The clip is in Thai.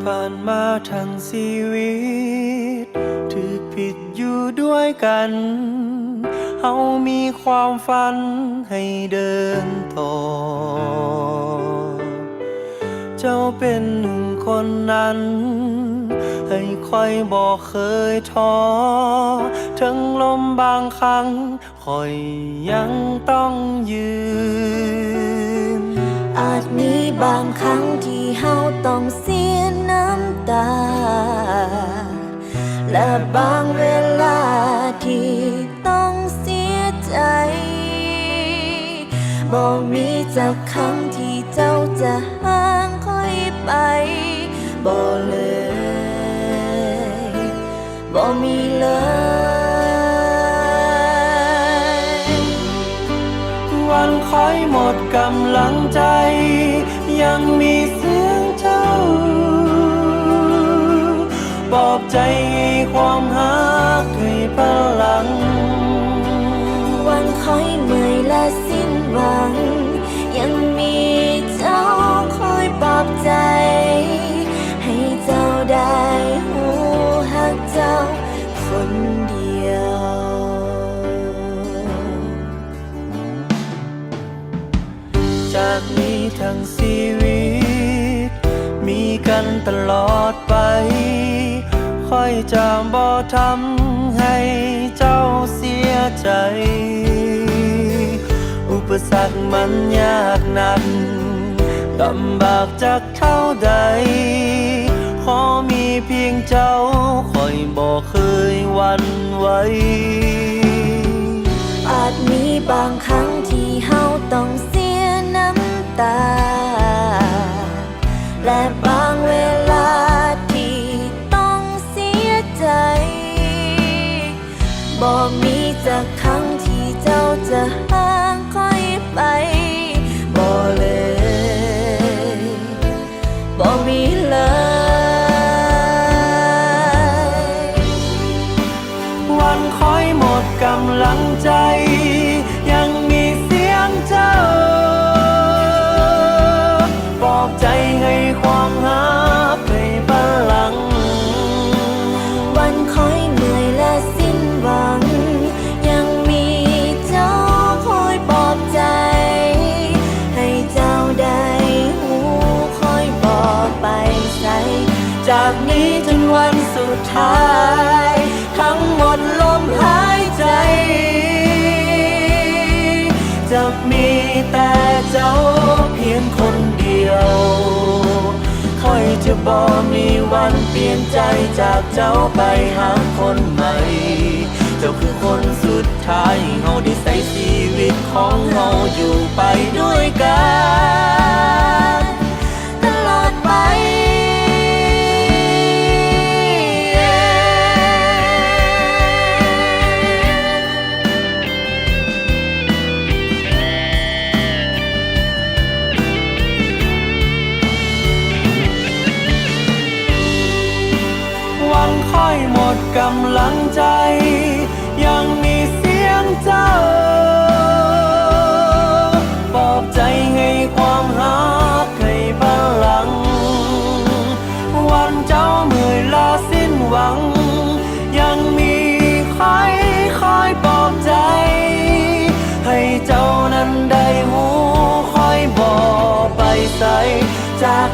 ผ่านมาทั้งชีวิตถูกผิดอยู่ด้วยกันเฮามีความฝันให้เดินต่อเจ้าเป็นหนึ่งคนนั้นให้คอยบอกเคยท้อถึงลมบางครั้งคอยยังต้องยืนอาจมีบางครั้งที่เฮาต้องเสียน้ำตาและบางเวลาที่ต้องเสียใจบ่มีจักคำที่เจ้าจะห่างค่อยไปบ่เลยบ่มีเลยวันคอยหมดกำลังใจยังมีเสียงเจ้าปลอบใจให้ความหักให้พลังวันคอยเมื่อยและสิ้นหวังยังมีเจ้าคอยปลอบใจให้เจ้าได้หูหักเจ้าคนเดียวจากนี้ทั้งชีวิตมีกันตลอดไปค่อยจะบ่ทำให้เจ้าเสียใจอุปสรรคมันยากนักลำบากจากเท่าใดขอมีเพียงเจ้าคอยบอกเคยหวั่นไหวอาจมีบางครั้งที่เฮาต้องเสียน้ำตาและบางเวลาที่ต้องเสียใจบ่มีจักครั้งที่เจ้าจะห่างค่อยไปบ่เลยบ่มีเลยวันคอยหมดกำลังใจยังมีเสียงเจ้าปลอบใจให้ความหักให้พลังวันคอยเหนื่อยและสิ้นหวังยังมีเจ้าคอยปลอบใจให้เจ้าได้หูคอยบอกไปใส่จากนี้จนวันสุดท้ายทั้งหมดลมหายใจจะมีแต่เจ้าเพียงคนเดียวคอยจะบ่มีวันเปลี่ยนใจจากเจ้าไปหาคนใหม่เจ้าคือคนสุดท้ายเฮาได้ใส่ชีวิตของเฮาอยู่ไปด้วยกันตลอดไปวันค่อยหมดกำลังใจยังมีเสียงเจ้าปลอบใจให้ความหักให้พลังวันเจ้าเมื่อยล้าสิ้นหวังยังมีใครคอยปลอบใจให้เจ้านั้นได้หูคอยบอกไปใส่จาก